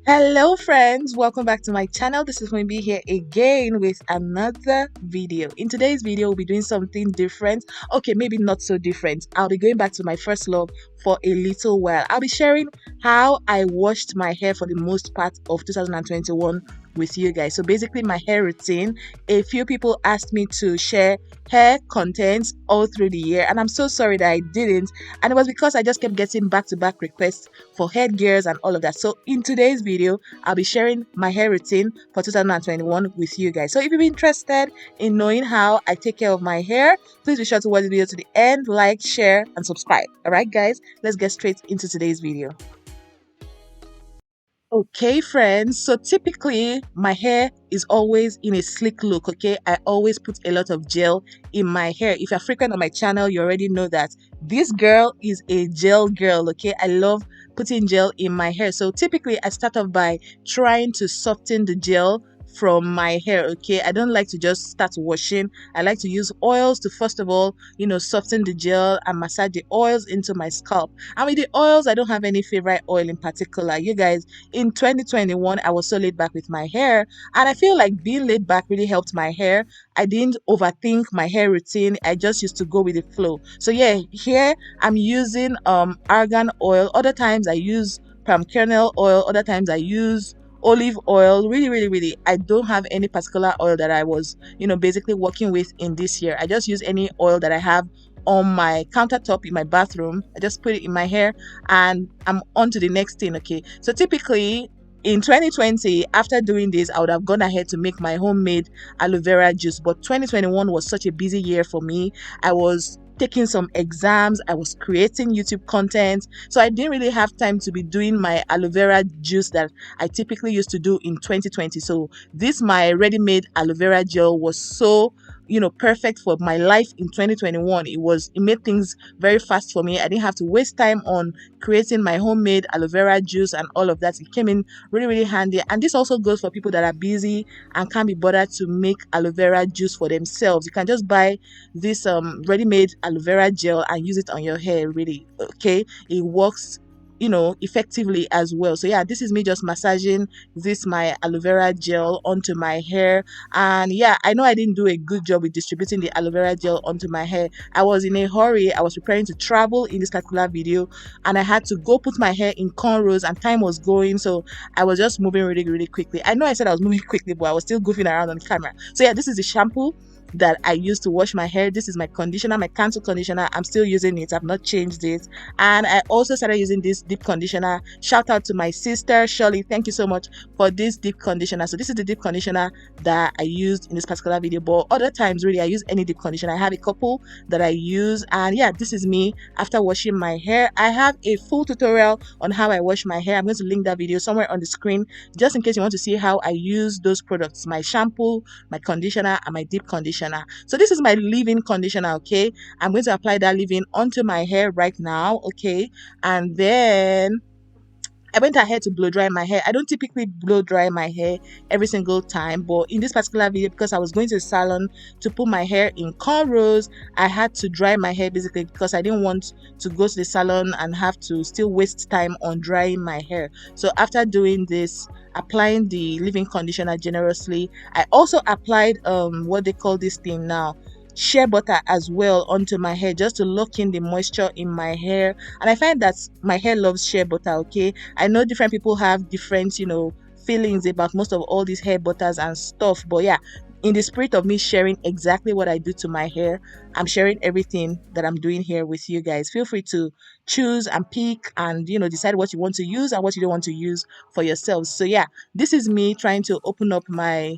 Hello friends, welcome back to my channel. This is Funmibi here again with another video. In today's video, we'll be doing something different. Okay, maybe not so different. I'll be going back to my first love for a little while. I'll be sharing how I washed my hair for the most part of 2021 with you guys. So basically my hair routine. A few people asked me to share hair contents all through the year, and I'm so sorry that I didn't, and it was because I just kept getting back-to-back requests for headgears and all of that. So in today's video, I'll be sharing my hair routine for 2021 with you guys. So if you're interested in knowing how I take care of my hair, please be sure to watch the video to the end, like, share, and subscribe. All right, guys, let's get straight into today's video. Okay, friends, so typically my hair is always in a slick look. Okay, I always put a lot of gel in my hair. If you're frequent on my channel, you already know that this girl is a gel girl. Okay, I love putting gel in my hair. So typically I start off by trying to soften the gel from my hair. Okay, I don't like to just start washing. I like to use oils to first of all, soften the gel and massage the oils into my scalp. And with the oils, I don't have any favorite oil in particular. You guys, in 2021 I was so laid back with my hair, and I feel like being laid back really helped my hair. I didn't overthink my hair routine. I just used to go with the flow. So yeah, here I'm using argan oil. Other times I use palm kernel oil. Other times I use olive oil. Really, I don't have any particular oil that I was basically working with in this year. I just use any oil that I have on my countertop in my bathroom. I just put it in my hair and I'm on to the next thing. Okay, so typically in 2020, after doing this, I would have gone ahead to make my homemade aloe vera juice, but 2021 was such a busy year for me. I was taking some exams, I was creating YouTube content, so I didn't really have time to be doing my aloe vera juice that I typically used to do in 2020. So this my ready-made aloe vera gel was so perfect for my life in 2021. It made things very fast for me. I didn't have to waste time on creating my homemade aloe vera juice and all of that. It came in really handy, and this also goes for people that are busy and can't be bothered to make aloe vera juice for themselves. You can just buy this ready-made aloe vera gel and use it on your hair. Really, okay, it works effectively as well. So yeah, this is me just massaging this my aloe vera gel onto my hair. And yeah, I know I didn't do a good job with distributing the aloe vera gel onto my hair. I was in a hurry. I was preparing to travel in this particular video, and I had to go put my hair in cornrows, and time was going, so I was just moving really quickly. I know I said I was moving quickly, but I was still goofing around on the camera. So yeah, this is the shampoo that I use to wash my hair. This is my conditioner, my cancel conditioner. I'm still using it. I've not changed it. And I also started using this deep conditioner. Shout out to my sister Shirley. Thank you so much for this deep conditioner. So this is the deep conditioner that I used in this particular video, but other times really I use any deep conditioner. I have a couple that I use, and yeah, this is me after washing my hair. I have a full tutorial on how I wash my hair. I'm going to link that video somewhere on the screen just in case you want to see how I use those products, my shampoo, my conditioner, and my deep conditioner. So this is my leave-in conditioner. Okay, I'm going to apply that leave-in onto my hair right now. Okay, and then I went ahead to blow dry my hair. I don't typically blow dry my hair every single time, but in this particular video, because I was going to the salon to put my hair in cornrows, I had to dry my hair basically because I didn't want to go to the salon and have to still waste time on drying my hair. So after doing this, applying the leave-in conditioner generously, I also applied what they call this thing now, shea butter as well onto my hair, just to lock in the moisture in my hair. And I find that my hair loves shea butter. Okay, I know different people have different feelings about most of all these hair butters and stuff, but yeah, in the spirit of me sharing exactly what I do to my hair, I'm sharing everything that I'm doing here with you guys. Feel free to choose and pick and decide what you want to use and what you don't want to use for yourselves. So yeah, this is me trying to open up my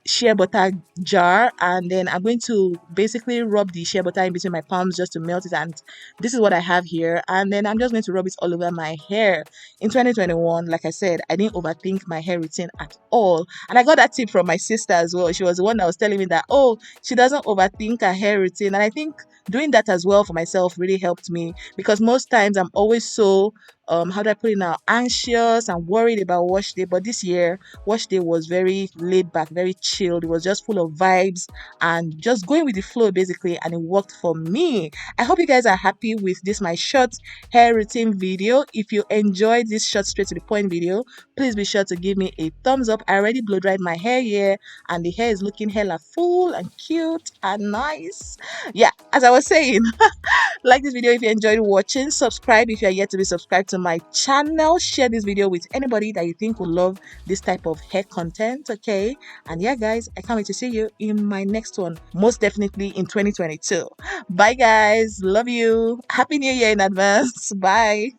shea butter jar, and then I'm going to basically rub the shea butter in between my palms just to melt it, and this is what I have here. And then I'm just going to rub it all over my hair. In 2021, like I said, I didn't overthink my hair routine at all, and I got that tip from my sister as well. She was the one that was telling me that, oh, she doesn't overthink her hair routine, and I think doing that as well for myself really helped me, because most times I'm always so how do I put it now, anxious and worried about wash day. But this year wash day was very laid back, very chilled. It was just full of vibes and just going with the flow basically, and it worked for me. I hope you guys are happy with this my short hair routine video. If you enjoyed this short straight to the point video, please be sure to give me a thumbs up. I already blow dried my hair here and the hair is looking hella full and cute and nice. Yeah, as I was saying, like this video if you enjoyed watching, subscribe if you are yet to be subscribed to my channel, share this video with anybody that you think will love this type of hair content. Okay, and yeah guys, I can't wait to see you in my next one, most definitely in 2022. Bye guys, love you, happy new year in advance. Bye.